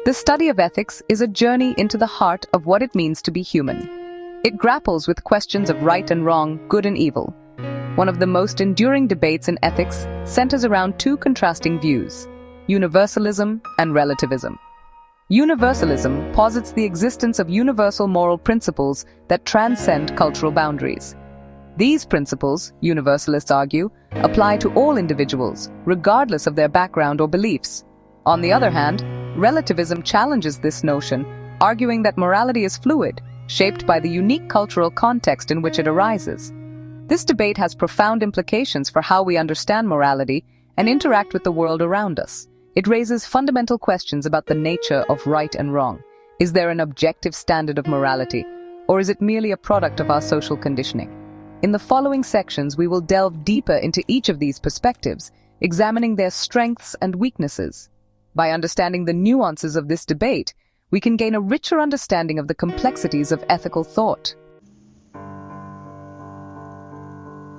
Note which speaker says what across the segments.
Speaker 1: The study of ethics is a journey into the heart of what it means to be human. It grapples with questions of right and wrong, good and evil. One of the most enduring debates in ethics centers around two contrasting views: universalism and relativism. Universalism posits the existence of universal moral principles that transcend cultural boundaries. These principles, universalists argue, apply to all individuals, regardless of their background or beliefs. On the other hand, relativism challenges this notion, arguing that morality is fluid, shaped by the unique cultural context in which it arises. This debate has profound implications for how we understand morality and interact with the world around us. It raises fundamental questions about the nature of right and wrong. Is there an objective standard of morality, or is it merely a product of our social conditioning? In the following sections, we will delve deeper into each of these perspectives, examining their strengths and weaknesses. By understanding the nuances of this debate, we can gain a richer understanding of the complexities of ethical thought.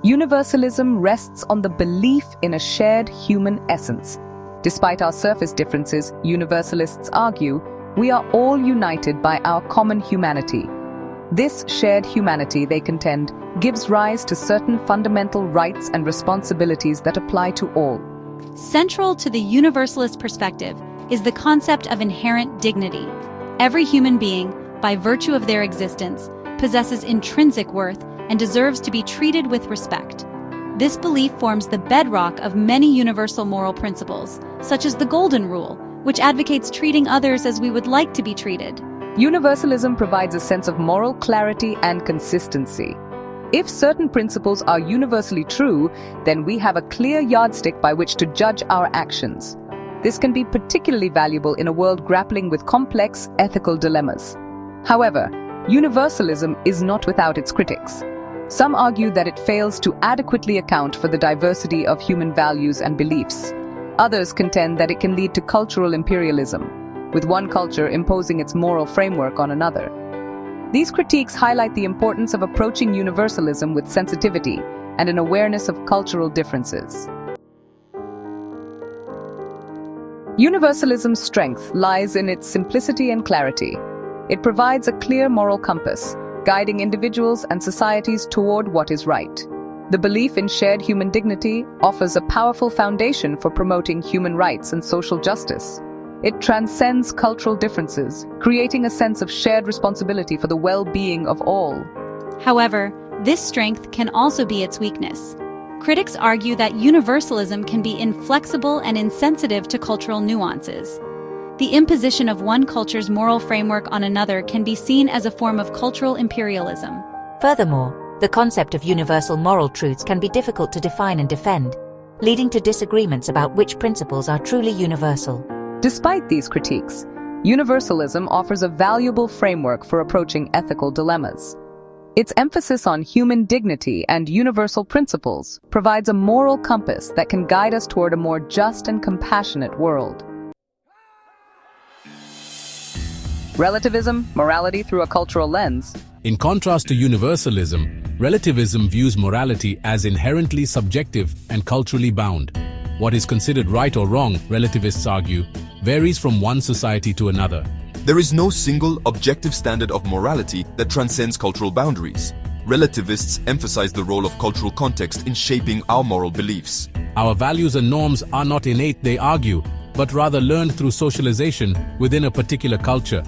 Speaker 1: Universalism rests on the belief in a shared human essence. Despite our surface differences, universalists argue, we are all united by our common humanity. This shared humanity, they contend, gives rise to certain fundamental rights and responsibilities that apply to all.
Speaker 2: Central to the universalist perspective is the concept of inherent dignity. Every human being, by virtue of their existence, possesses intrinsic worth and deserves to be treated with respect. This belief forms the bedrock of many universal moral principles, such as the Golden Rule, which advocates treating others as we would like to be treated.
Speaker 1: Universalism provides a sense of moral clarity and consistency. If certain principles are universally true, then we have a clear yardstick by which to judge our actions. This can be particularly valuable in a world grappling with complex ethical dilemmas. However, universalism is not without its critics. Some argue that it fails to adequately account for the diversity of human values and beliefs. Others contend that it can lead to cultural imperialism, with one culture imposing its moral framework on another. These critiques highlight the importance of approaching universalism with sensitivity and an awareness of cultural differences. Universalism's strength lies in its simplicity and clarity. It provides a clear moral compass, guiding individuals and societies toward what is right. The belief in shared human dignity offers a powerful foundation for promoting human rights and social justice. It transcends cultural differences, creating a sense of shared responsibility for the well-being of all.
Speaker 2: However, this strength can also be its weakness. Critics argue that universalism can be inflexible and insensitive to cultural nuances. The imposition of one culture's moral framework on another can be seen as a form of cultural imperialism.
Speaker 3: Furthermore, the concept of universal moral truths can be difficult to define and defend, leading to disagreements about which principles are truly universal.
Speaker 1: Despite these critiques, universalism offers a valuable framework for approaching ethical dilemmas. Its emphasis on human dignity and universal principles provides a moral compass that can guide us toward a more just and compassionate world. Relativism, morality through a cultural lens.
Speaker 4: In contrast to universalism, relativism views morality as inherently subjective and culturally bound. What is considered right or wrong, relativists argue, varies from one society to another.
Speaker 5: There is no single, objective standard of morality that transcends cultural boundaries. Relativists emphasize the role of cultural context in shaping our moral beliefs.
Speaker 4: Our values and norms are not innate, they argue, but rather learned through socialization within a particular culture.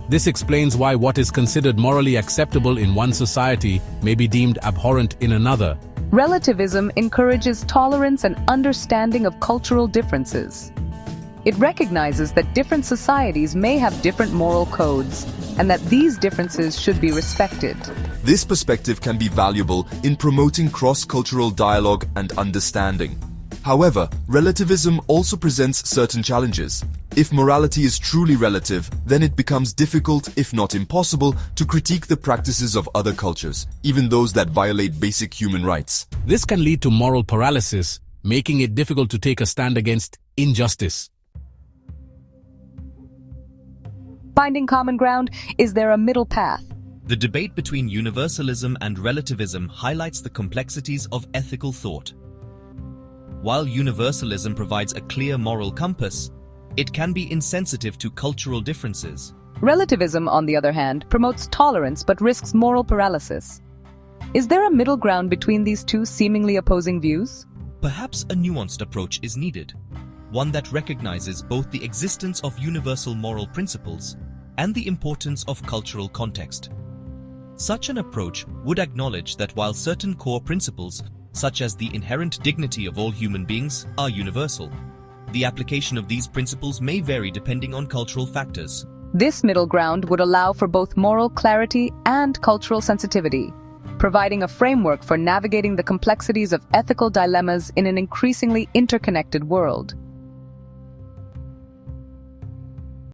Speaker 4: This explains why what is considered morally acceptable in one society may be deemed abhorrent in another.
Speaker 1: Relativism encourages tolerance and understanding of cultural differences. It recognizes that different societies may have different moral codes, and that these differences should be respected.
Speaker 5: This perspective can be valuable in promoting cross-cultural dialogue and understanding. However, relativism also presents certain challenges. If morality is truly relative, then it becomes difficult, if not impossible, to critique the practices of other cultures, even those that violate basic human rights.
Speaker 4: This can lead to moral paralysis, making it difficult to take a stand against injustice.
Speaker 1: Finding common ground, is there a middle path?
Speaker 6: The debate between universalism and relativism highlights the complexities of ethical thought. While universalism provides a clear moral compass, It can be insensitive to cultural differences.
Speaker 1: Relativism, on the other hand, promotes tolerance but risks moral paralysis. Is there a middle ground between these two seemingly opposing views?
Speaker 6: Perhaps a nuanced approach is needed, one that recognizes both the existence of universal moral principles and the importance of cultural context. Such an approach would acknowledge that while certain core principles, such as the inherent dignity of all human beings, are universal, the application of these principles may vary depending on cultural factors.
Speaker 1: This middle ground would allow for both moral clarity and cultural sensitivity, providing a framework for navigating the complexities of ethical dilemmas in an increasingly interconnected world.